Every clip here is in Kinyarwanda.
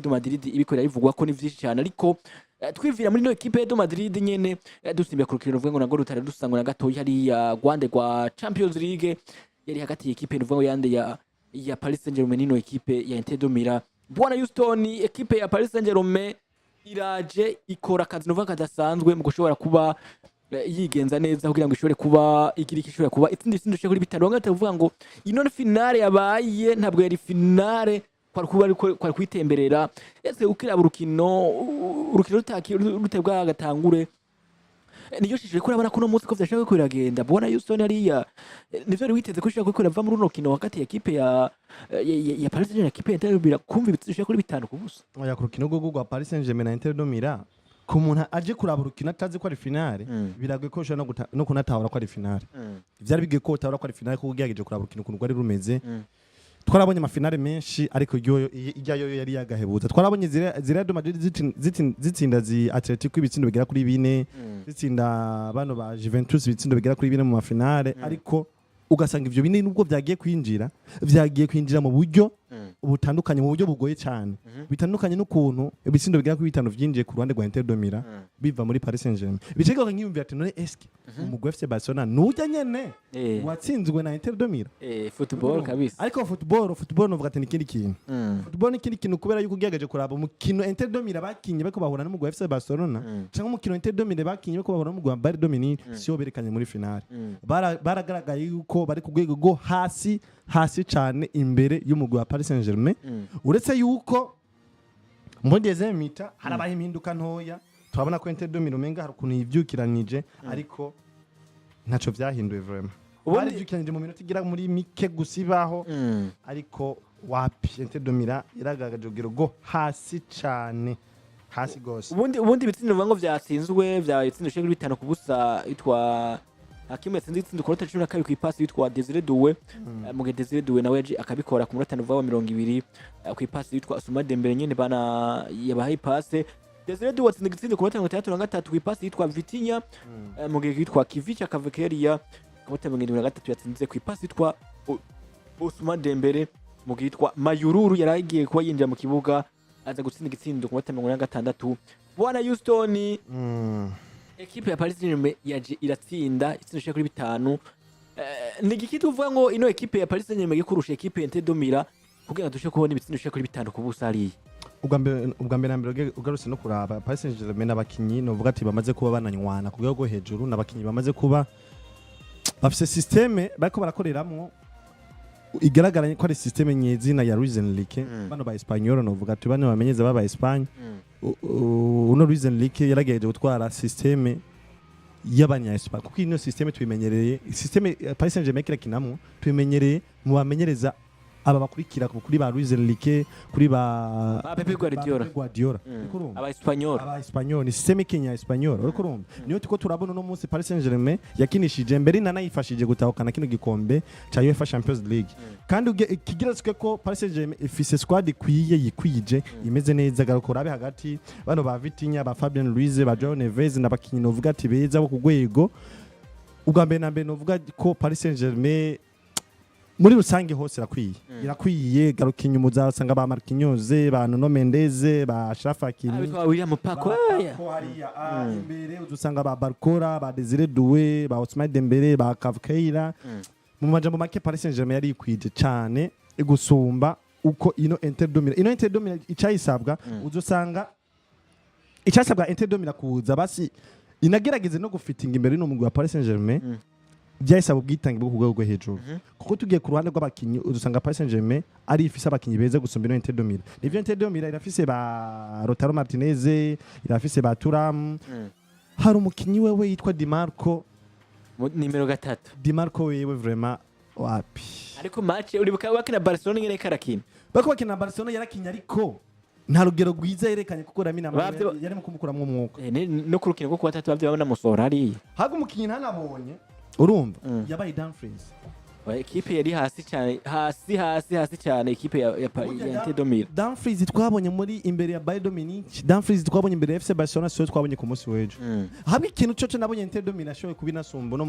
de Madrid ibikorera bivugwa ko ni vyinshi cyane ariko twivira muri no equipe de Madrid nyene dusimbye ku rukino ruvuga ngo nago rutare dusangwa na gatoyi hari ya Rwanda rwa Champions League yari hagati y'equipe ruvuga yande ya Paris Saint-Germain no equipe ya Inter de Milan. Bwana Houston equipe ya Paris Saint-Germain iraje ikora akazi nuvuga kadasanzwe mu gushobora kuba yigenza neza kugira ngo ishobore kuba igira ikishobora kuba itindi sindushe kuri bitaro ngata uvuga ngo ino finale yabaye ntabwo yari finale kwari kwitemberera ese ukiraba urukino rutebwa gatangure niyo shije kuri abana kuno munsi ko vyashaka ko iragenda Bwana Houston ariya nivyo ari witeze ko shaka ko irava muri urukino wakati ya equipe ya Paris Saint-Germain equipe ya kumva ibitsishe kuri bitanu kubusa oya ku rukino rwo Paris Saint-Germain na Inter de Milan ku muntu aje kuraba urukino atazi ko ari finale biragwe ko shaka no kunatahura ko ari finale ivyari bigiye ko utahura ko ari finale ko ugiyageje kuraba urukino kuntu rwari rumeze twarabonye amafinale menshi ariko ijyayo yari yagahebuza twarabonye zira de Madrid zitsinda zi Atletico ibitsindo bigera kuri 4 zitsinda bano ba Juventus ibitsindo bigera kuri 4 mu mafinale ariko ugasanga ivyo bine nubwo vyagiye kwinjira mu buryo ubutandukanye mu buryo bugoye cyane bitandukanye n'ukuntu ibitsindo bigera kuri 5 vyinjiye ku ruhande rwa Inter de Milan biva muri Paris Saint-Germain bicego nk'iyumvira ati none eske umugwi FC Barcelona nujya nyene watsinzwe na Inter de Milan football kabisa ariko football novuga ati nikindi kintu football nikindi kintu kubera yuko ugiyegeje kuraba umukino Inter de Milan bakinye bako bahura n'umugwi FC Barcelona cyangwa umukino Inter de Milan bakinye bako bahura n'umugwi wa Bayern de Munich siyo berekanye muri finale baragaragaye yuko bari ku rwego go hasi cyane imbere y'umugwi wa Paris Saint-Germain uretse yuko mbogeze mita harabaye impinduka ntoya turabona ko Inter de Milan menga hari ukuntu yivyukiranije ariko ntaco vyahinduye vraiment bari vyukiranije mu minota igira muri mike gusibaho ariko wapi Inter de Milan iragagaje ugiro go hasi cyane hasi gose ubundi bitsindo vango vyatsinzwe vyatsinzwe kuri 5 kubusa itwa Hakime tsinzi tsindo korota 12 ku ipasi yitwa DOUE mu gihe DOUE nawe akabikora ku munota 20 ku ipasi yitwa Dembele nyene bana yabahaye ipase DOUE tsinzi tsindo korota 33 ku ipasi yitwa Vitinha mu gihe yitwa Kivicha Kavakeria ku munota 23 yatsinze ku ipasi yitwa Dembele mu gihe yitwa Mayururu yaragiye kuba yinjira mu kibuga aza gutsinda igitsindo ku munota 26 Bwana Houston equipe ya Paris Saint-Germain yaje iratsinda itsindishe kuri 5 nigiki tuvuga ngo ino equipe ya Paris Saint-Germain ikurusha equipe ya Inter de Milan kugira dushe kubona ibitsindishe kuri 5 kubusa ari ubwambere nambere ugarutse no kuraba Paris Saint-Germain n'abakinyi no vuga ati bamaze kuba bananywana ku rwego hejuru n'abakinyi bamaze kuba bafise systeme bako barakoreramwo igaragara ko ari systeme nyezina ya Luis Enrique bano ba Espanyol no vuga ati bano bamenyeze baba Espagne uno Luis Enrique yaragejeje gutwara systeme y'abanya Espagne kuko ino systeme tubimenyereye systeme Paris Saint-Germain kirakinamwo tubimenyereye mu bamenyereza aba bakurikira kuri ba Luis Enrique kuri ba Pep Guardiola aba Espanyol ni systeme Kenya Espanyol uriko urumva niyo tuko turabona no munsi Paris Saint-Germain yakinishije mbere nanayifashije gutahukana kino gikombe cha UEFA Champions League kandi kigirazwe ko Paris Saint-Germain ifise squad yikwije imeze neza garukora abe hagati bano ba Vitinha ba Fabian Ruiz ba Joao Neves n'abakinyi no vuga ati beza bo ku rwego ubwambere nambe no vuga ko Paris Saint-Germain muri rusange hose irakwiye garukinye umuzasanga ba Marquinhos ba Nuno Mendes ba Achraf Hakimi abitwa William Paco imbere uzusanga ba Gukora ba DOUE ba Ousmane Dembele ba Kvakeira mu majambo make Paris Saint-Germain yari ikwije cyane igusumba uko ino Inter de Milan icayisabwa uzusanga icasabwa Inter de Milan kuza basi inagerageze no gufitinga imbere no mugwi wa Paris Saint-Germain byayisaba ubwitange bwo kugwego hejuru kuko tugiye ku ruhande rw'abakinyi uzusanga Paris Saint-Germain ari ifise abakinyi beza gusumba ino Inter de Milan nivyo Inter de Milan irafise ba Lautaro Martinez irafise ba Thuram hari umukinyi wewe yitwa Di Marco nimero 3 Di Marco wewe vraiment wapi ariko match uri bakina Barcelona nyene karakina bako bakina Barcelona yarakinya ariko nta rugero rwiza yerekanye kuko Lamine yari mu kumukuramwo umwuka no kurukina kuko batatu bavyo babona musora ari hago umukinyi ntanabonye urumva yabaye Dumfries equipe yari hasi cyane equipe ya Inter de Milan Dumfries twabonye muri imbere ya Bayern de Munich Dumfries twabonye imbere ya FC Barcelona so twabonye ku munsi w'ejo habe ikintu cyo nabonye Inter de Milan shoye kubinasumba no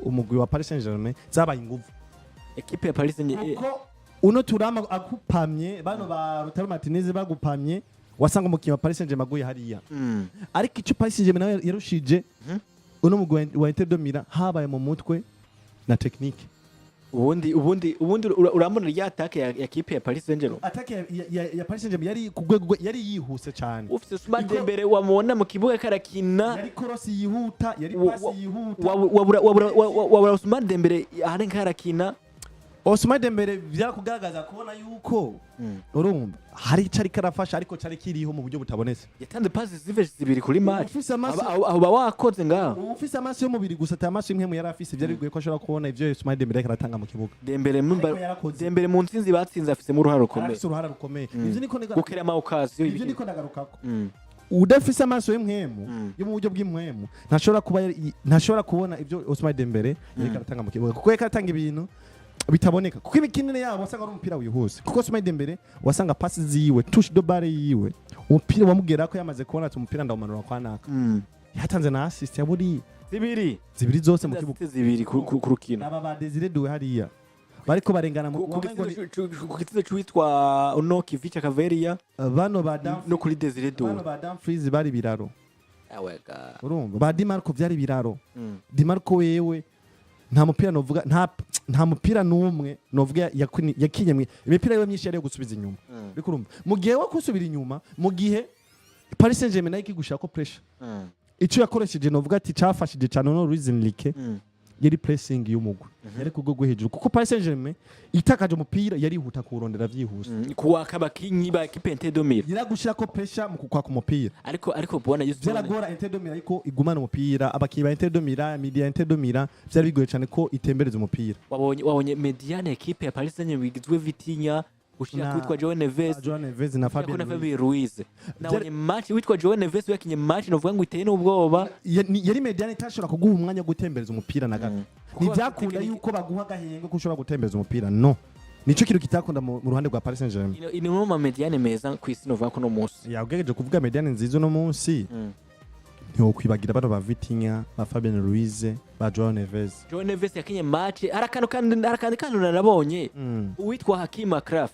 umugwi wa Paris Saint-Germain zabaye inguvu equipe ya Paris Saint-Germain uno turama akupamye bano ba Lautaro Martinez bagupamye wasanga umukinnyi wa Paris Saint-Germain aguye hariya ariko icyo Paris Saint-Germain nawe yarushije uno mugwi wa Inter de Milan habaye mu mutwe na technique. ubundi urambona ya attaque ya kipe ya Paris Saint-Germain. Attaque ya Paris Saint-Germain yari kugwego yari yihuse cyane. Ufite Ousmane Dembele wamubona mu kibuga karakina. Yari cross yihuta, yari pass yihuta. Wabura Ousmane Dembele ahari karakina. Ousmane Dembele byakugaragaza kubona yuko urumva hari icari karafasha ariko cari kiriho mu buryo butabonetse. Yatanze passes zibiri kuri match. Aho ba wakoze ngaho. Ufise amaso yo mubiri gusa atamaso imwe mu yari afise byari bigoye ko ashobora kubona ivyo Ousmane Dembele karatanga mu kibuga. Dembele mu nsinzi batsinze afise mu ruharo rukomeye. Afise uruhara rukomeye. Ivyo niko gukera ama occasion. Ivyo niko nagarukako. Udafise amaso y'imwemu yo mu buryo bw'imwemu ntashobora kubona ivyo Ousmane Dembele yari karatanga mu kibuga kuko yari karatanga ibintu bitaboneka kuko imikinire yabo wasanga ari umupira wihuse kuko Ousmane Dembele wasanga passes ziwe touche de balle yiwe umupira wamugera ko yamaze kubona ati umupira ndawumanura kwa naka yatanze na assist yaburi zibiri zose mu kibuga zibiri ku rukino aba ba Desire Doué hariya bariko barengana mu kugitizo cyitwa Ono Kivicha Kaveria bano ba no kuri Desire Doué bano ba Dumfries bari biraro awega urumva ba Di Marco byari biraro Di Marco wewe nta mupira novuga nta mupira numwe novuga yakinye imipira yo myinshi yari yo gusubiza inyuma bikurumva mu gihe wo kusubira inyuma mu gihe Paris Saint-Germain nayo kigushaka ko pressure icyo yakoresheje novuga ati cyafashije cyane no reason like yari pressing y'umugwi yari kugogwe hejuru kuko Paris Saint-Germain itakaje umupira yari huta kurondera vyihuse kuwaka bakinyi ba kipe Inter de Milan yiragushira ko pressure mu kukwaka umupira ariko bona byaragora Inter de Milan ariko igumana umupira abakinyi ba Inter de Milan media Inter de Milan byari bigoye cyane ko itembereza umupira wabonye mediane equipe ya Paris Saint-Germain igizwe Vitinha gushira kwitwa Joao Neves na Fabien Ruiz nabonye match witwa Joao Neves yakinye match novuga ngo iteye n'ubwoba yari mediane itashobora kuguha umwanya wo gutembereza umupira na gato ntibyakunda yuko baguha gahengo ko ushobora gutembereza umupira no nico kintu kitakunda mu ruhande rwa Paris Saint-Germain ni mu ma mediane meza kwisi novuga ko no munsi yagejeje kuvuga mediane nzizo no munsi ntiwo kwibagira bano ba Vitinha ba Fabien Ruiz ba Joao Neves yakinye match arakandi kandi narabonye uwitwa Hakim Akraf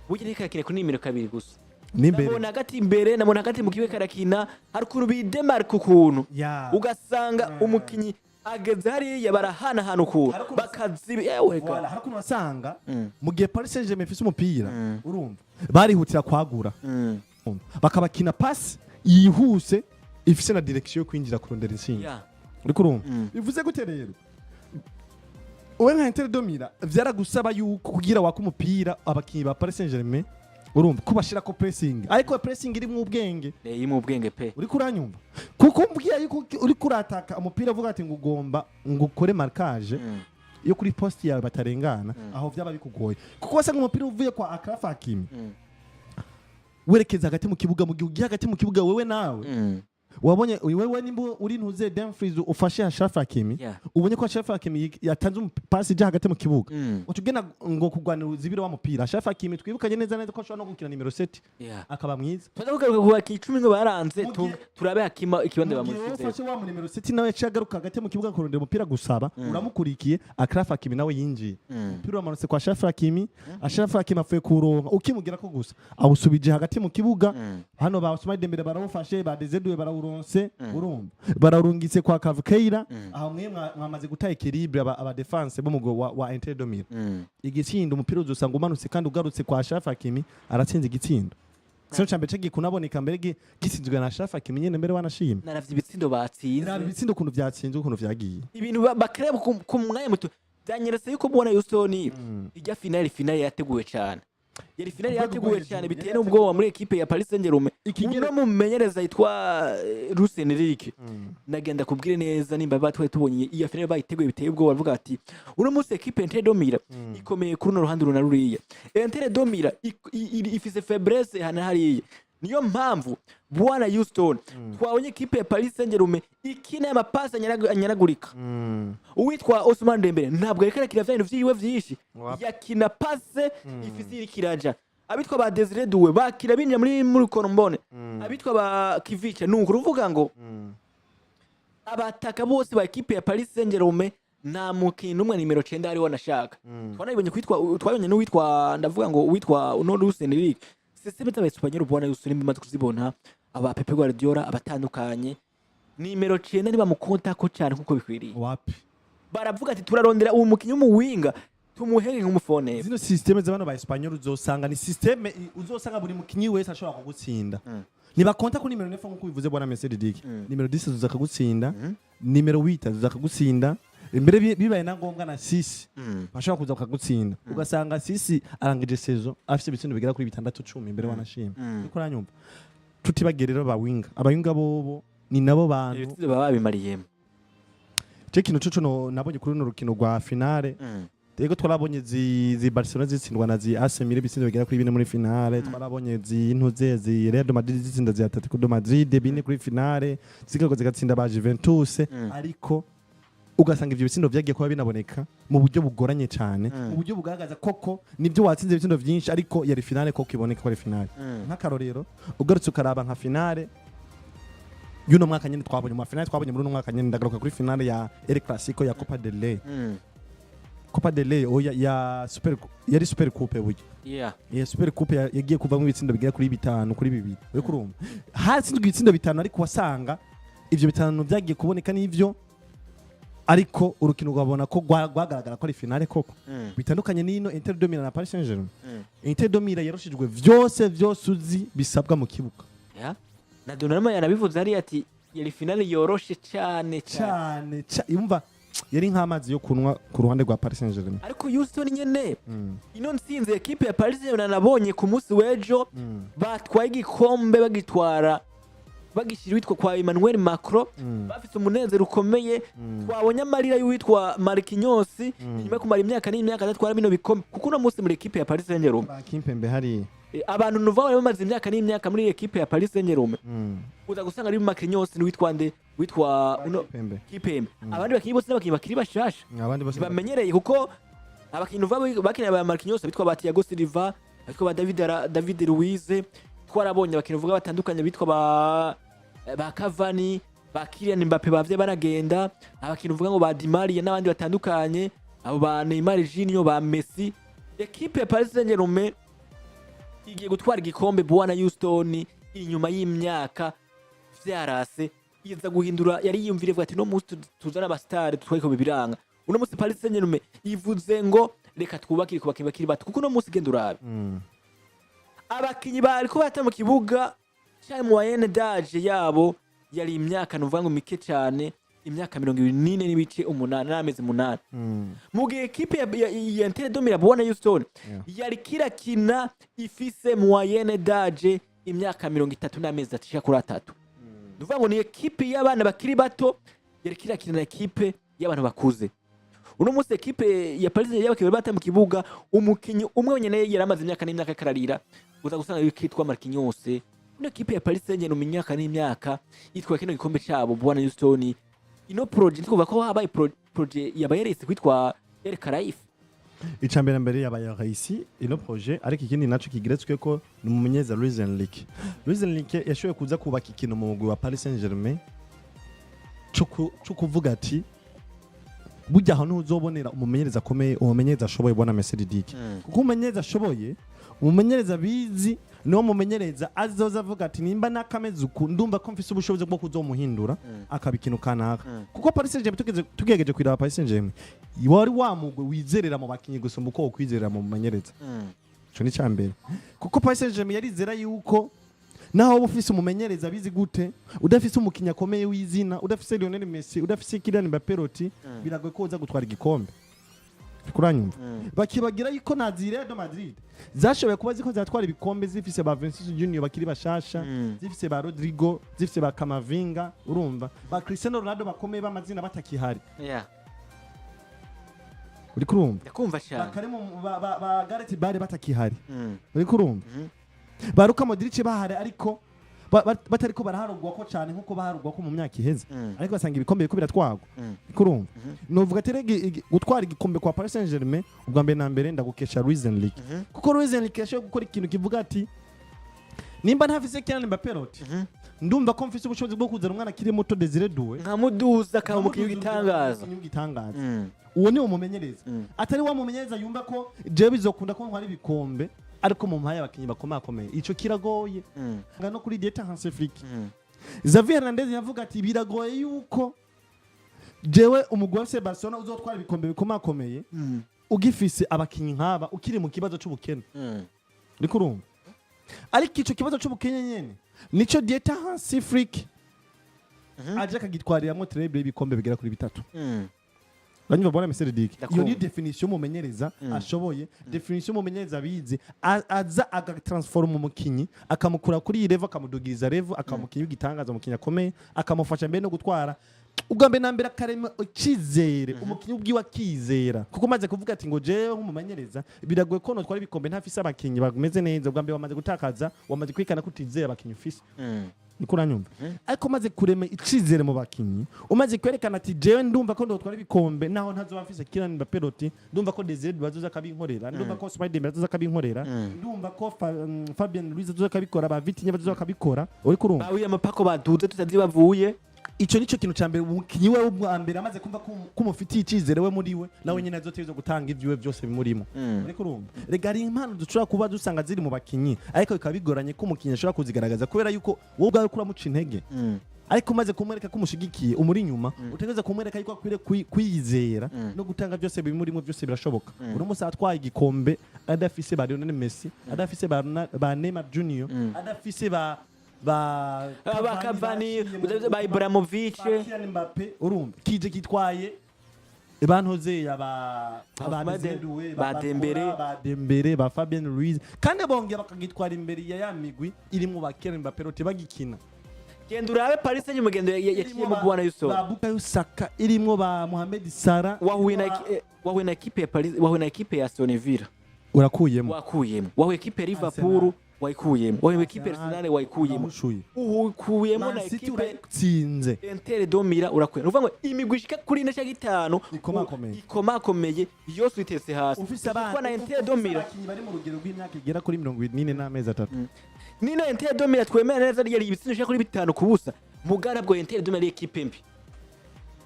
bugire kakine kuri nimero 2 gusa nabona hagati imbere nabona hagati mu kibe karakina hari ukuntu bidemarka ukuntu ugasanga umukinyi ageze hariya barahana hano ukuntu bakaziba wala hari ukuntu wasanga mu gihe Paris Saint-Germain ifise umupira urumva barihutira kwagura bakabakina pass yihuse ifise na direction yo kwinjira kurondera insinzi uriko urumva bivuze gute rero uwe nka Inter de Milan vyaragusaba yuko kugira waka umupira abakinyi ba Paris Saint-Germain urumva kubashira ko pressing ariko pressing iri mu ubwenge mu ubwenge pe uriko uranyumva kuko mbwiye yuko uriko urataka umupira uvuga ati ngugomba ngukore marquage yo kuri post yawe batarengana aho vyaba bikugoye kuko wasanga umupira uvuye kwa Akraf Hakimi werekeza hagati mu kibuga mu gihe ugiye hagati mu kibuga wewe nawe wabonye wewe nimbo uri ntuze Dumfries ufashe Achraf Hakimi ubonye ko Achraf Hakimi yatanze pass ija hagati mu kibuga utugena ngo kugwanira zibiro wa mupira Achraf Hakimi twibukanye neza ko ashobora no gukina nimero 7 akaba mwiza tugaruka kuba ki 10 ngo baranze turabe Hakima ikibande bamusize ufashe wa nimero 7 nawe cyagaruka hagati mu kibuga kurondera umupira gusaba uramukurikiye Achraf Hakimi nawe yinjiye umupira wamanutse kwa Achraf Hakimi Achraf Hakimi afuye kuronka ukimugira ko gusa awusubije hagati mu kibuga hano ba Ousmane Dembele barawufashe ba Desire Doué barawuronse urumva bararungitse kwa Kavkeira aho mwe mwamaze guta equilibre aba defense bo mugo wa Inter de Milan igitsindo umupira uzosanga umanutse kandi ugarutse kwa Achraf Hakimi aratsinze igitsindo Sino chambe chegi kunaboneka mbere gitsinzwe na Achraf Hakimi nyene mbere wanashima naravye ibitsindo batsinze naravye ibitsindo kuntu vyatsinze kuntu vyagiye ibintu bakreba ku mwanya muto byanyeretse yuko mubona Houston ijya finale yateguwe cyane yari finale yateguwe cyane biteye n'ubwoba muri equipe ya Paris Saint-Germain uno mumenyereza yitwa Lucien Enrique nagenda kubwire neza nimba batwe tubonye iya finale bayiteguye biteye ubwoba bavuga ati uno munsi equipe Inter de Milan ikomeye kuri no ruhande runaruriye Inter de Milan ifise faiblesse hana hariye niyo mpamvu bwana Houston twabonye equipe ya Paris Saint-Germain ikina amapasi anyaragurika uwitwa Ousmane Dembele ntabwo yerekana kira vyane vyiwe vyishi yakina passe ifise irikiraja abitwa ba Desire Doué bakira binja muri Colombone abitwa ba Kivicha nuko ruvuga ngo abataka bose ba equipe ya Paris Saint-Germain nta mukinyi numwe nimero 9 ari wanashaka twanabonye twabonye n'uwitwa ndavuga ngo uwitwa uno Lucien Enrique systeme z'abespanyol ubona yuko nimba maze kuzibona aba Pepe Guardiola abatandukanye nimero 9 ni bamukonta ko cyane kuko bikwiriye wapi baravuga ati turarondera uwo mukinyi w'umuwinga tumuhenge nk'umufone zino systeme z'abana ba Espanyol uzosanga ni systeme uzosanga buri mukinyi wese ashobora kugutsinda nibakonta ko nimero 9 nkuko bivuze bwana Messi Didique nimero 10 zuzakagutsinda nimero 8 zuzakagutsinda imbere bibaye na ngombwa na 6 bashobora kuza kugutsinda ugasanga 6 arangije saison afite ibitsindo bigera kuri 6-10 imbere wanashima uko ranyumva tutibagerero ba winga abawinga bobo ni nabo bantu ibitsindo baba bimariyemo Chekino coco nabonye kuri no rukino rwa finale Tego twarabonye zi Barcelona zitsindwa na zi AC Milan bitsindo bigera kuri 4 muri finale twarabonye zi intuze zi Real Madrid zitsinda zi Atletico de Madrid bine kuri finale zikago zigatsinda ba Juventus ariko ugasanga ivyo bitsindo vyagiye kuba binaboneka mu buryo bugoranye cyane mu buryo bugaragaza koko nibyo watsinze ibitsindo vyinshi ariko yari finale koko iboneka ko ari finale nk'akarorero ugarutse ukaraba nka finale yuno mwaka nyine twabonye mu finale twabonye muri uno mwaka nyine ndagaruka kuri finale ya El Clasico ya Copa del Rey Copa del Rey ya yari Super Coupe buryo ya Super Coupe yagiye kuva mu bitsindo bigera kuri 5 kuri 2 we kurumva hatsinzwe ibitsindo 5 ariko wasanga ivyo 5 byagiye kuboneka n'ivyo ariko urukino rwabona ko rwagaragara ko ari finale koko bitandukanye n'ino Inter de Milan na Paris Saint-Germain Inter de Milan yaroshijwe vyose uzi bisabwa mu kibuga na Donnarumma yanabivuze ari ati yari finale yoroshe cyane yumva yari nk'amazi yo kunwa ku ruhande rwa Paris Saint-Germain ariko Houston nyene ino nsinze equipe ya Paris Saint-Germain nabonye ku munsi w'ejo batwaye igikombe bagitwara bagishira witwa kwa Emmanuel Macron bafite umunezero ukomeye twabonye amarira y'uwitwa Marquinhos nyuma kumara imyaka n'imyaka adatwara bino bikombe kuko no munsi muri equipe ya Paris Saint-Germain bakimpembe hari abantu nuva bari bamaze imyaka n'imyaka muri equipe ya Paris Saint-Germain uza gusanga ari Marquinhos n'uwitwa nde witwa uno Kipembe abandi bakinyi bose n'abakinyi bakiri bashasha bamenyereye kuko abakinyi nuva bakinira ba Marquinhos bitwa ba Thiago Silva bitwa ba David Luiz twarabonye abakinyi vuga batandukanye bitwa ba Cavani ba Kylian Mbappe bavye baragenda abakinyi vuga ngo ba Di Maria n'abandi batandukanye abo ba Neymar Junior ba Messi equipe ya Paris Saint-Germain igiye gutwara igikombe bwana Houston inyuma y'imyaka vyarase iza guhindura yari yiyumvire vuga ati no musi tuzana abastari twayiko bibiranga uno musi Paris Saint-Germain ivuze ngo reka twubakire ku bakinyi bakiri bato kuko no musi genda urabe abakinyi bari ko bata mu kibuga cyane mu wayene daje yabo yari imyaka nuvuga ngo mike cyane imyaka 24 n'ibice 8 n'amezi 8 mu gihe equipe ya Inter de Milan bwana Houston yari kirakina ifise mu wayene daje imyaka 30 n'amezi atishika kuri 3 nuvuga ngo ni equipe y'abana bakiri bato yari kirakina na equipe y'abantu bakuze uno munsi equipe ya Paris y'abakinnyi bata mu kibuga umukinyi umwe nyene yaramaze imyaka n'imyaka kararira uza gusanga yitwa Marquinhos ino equipe ya Paris Saint-Germain mu myaka n'imyaka yitwa kino gikombe cyabo bwana Houston ino project kuva ko habaye project yabayeretse kwitwa El Karaif icambere mbere yabayeretse ino project ariko ikindi naco kigiretswe ko numumenyeza Luis Enrique yashoboye kuza kubaka ikintu mu mugwi wa Paris Saint-Germain cyo kuvuga ati burya hano uzobonera umumenyereza akomeye umumenyereza ashoboye bwana Messi Didique kuko umumenyereza ashoboye umumenyereza bizi no mumenyereza azoza avuga ati nimba nakameze uku ndumva ko mfise ubushobozi bwo kuzomuhindura akabikinu kanaka kuko Paris Saint-Germain tugegeje kwiraba Paris Saint-Germain wari wamugwe wizerera mu bakinyi gusumba uko kwizerera mu mumenyereza cyo ni cyambere kuko Paris Saint-Germain yarizera yuko naho ufise umumenyereza bizi gute udafise umukinya akomeye w'izina udafise Lionel Messi udafise Kylian Mbappe biragoye ko uza gutwara igikombe kuranyumva bakibagira yuko nazi Real Madrid zashoboye kuba ziko zatwara ibikombe zifise ba Vinicius Junior bakiri bashasha zifise ba Rodrigo zifise ba Camavinga urumva ba Cristiano Ronaldo bakomeye b'amazina batakihari uri kurumva yakumva cyane bakarimo ba Gareth Bale batakihari uri kurumva baruka Modric bahari ariko batariko baraharugwa ko cyane nkuko baharugwa ko mu myaka iheze ariko basanga ibikombe biko biratwagwa kurumva novuga terege gutwara igikombe kwa Paris Saint-Germain ubwa mbere na mbere ndagukesha Luis Enrique kuko Luis Enrique yashoboye gukora ikintu kivuga ati nimba ntafise Kylian Mbappé roti ndumva ko mfise ubushobozi bwo kuzana umwana akiri muto Desire Doué nkamuduza akamukiye gitangaza uwo ni umumenyereza atari wa mumenyereza yumva ko je bizokunda ko ntwari bikombe ariko mu mpaye abakinyi bakomakomeye ico kiragoye ngano kuri Dieta Hanseflick Xavi Hernandez yavuga ati biragoye yuko jewe umugwi wa Barcelona uzotwara ibikombe bikomakomeye ugifise abakinyi nkaba ukiri mu kibazo c'ubukene ariko urumva ariko ico kibazo c'ubukene nyene nico Dieta Hanseflick aje akagitwariramo treble ibikombe bigera kuri 3 Banyumva bona Messi Dick. Iyo ni definition mumenyereza ashoboye, definition mumenyereza bizi aza agatransform umukinyi akamukura kuri iyi level akamudugiriza level akamukinyi gitangaza umukinyi akomeye akamufasha mbere no gutwara ugambe nambere akarema ikizere umukinyi ubwiwa kizera kuko maze kuvuga ati ngo jewe nk'umumenyereza biragoye ko no twari bikombe ntafise abakinyi bagumeze neza ugambe wamaze gutakaza wamaze kwikana kutizeye abakinyi ufise nikura nyumva ariko maze kurema icizere mu bakinyi umaze kwerekana ati jewe ndumva ko ndotwara ibikombe naho ntazoba mfise Kylian Mbappé roti ndumva ko Desire bazoza kabinkorera ndumva ko Spider bazoza kabinkorera ndumva ko Fabien Ruiz bazoza kabikora ba Vitinha bazoza kabikora uri kurumva bawiye amapako baduze tutazi bavuye ico nico kintu cyambere umukinyi we ubwambere amaze kumva ko mufitiye icizere we muri we nawe nyene azotezo gutanga ivyiwe byose bimurimo ariko urumva rega ari impano dushobora kuba dusanga ziri mu bakinyi ariko bikabigoranye ko umukinyi ashobora kuzigaragaza kubera yuko wowe ubwawe kura muca intege ariko maze kumwereka ko umushigikiye umuri nyuma utegeza kumwereka yuko akwiriye kwiyizera no gutanga byose bimurimo byose birashoboka uri musa atwaye igikombe adafise ba Lionel Messi adafise ba Neymar Junior adafise ba KAVI ba Ibrahimovic Mbappé urumva kije kitwaye bantoze ba Due ba Dembele ba Fabien Ruiz kandi bongera bakagitwara imbere ya migwi iri mu bakera Mbappé rote bagikina genda urabe Paris Saint-Germain gendo yakiye mu Bwana Yuso ba Bukayo Saka irimo ba Mohamed Salah wahuye na equipe ya Paris wahuye na equipe ya Aston Villa wakuyemo wahuye equipe ya Liverpool wayikuyemo wahuye equipe ya Arsenal wayikuyemo ukuyemo na equipe tsinze Inter de Milan urakwena uvuga ngo imigwi ishika kuri 4 ikomakomeye yose itese hasi ufise abana na Inter de Milan bari mu rugero rw'imyaka igera kuri 40 n'amezi 3 nina Inter de Milan twemera neza yari ibitsino shaka kuri 5 kubusa mugara bwo Inter de Milan ari equipe mbi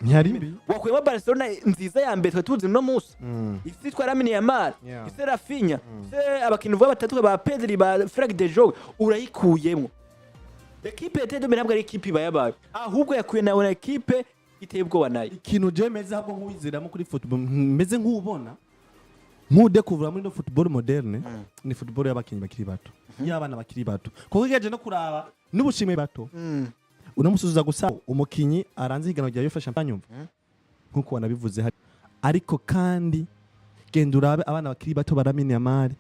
ntiyari mbi wakuyemo Barcelona nziza ya mbere tuzi no musi ifitwa Lamine Yamal ifite Rafinha se abakintu vuba batatu ba Pedri ba Frank de Jong urayikuyemo equipe Inter de Milan ntabwo ari equipe bayabaye ahubwo yakuye nawe na equipe iteye ubwoba nayo ikintu je meze ahubwo nk'uwizeramo kuri football meze nk'ubona nk'udekuvura muri no football moderne ni football y'abakinyi bakiri bato y'abana bakiri bato kuko igeje no kuraba n'ubushimwe bato unamusuzuza gusa umukinyi aranze higano rya UEFA Champions nkuko wanabivuze ariko kandi genda urabe abana bakiri bato baramenya Yamal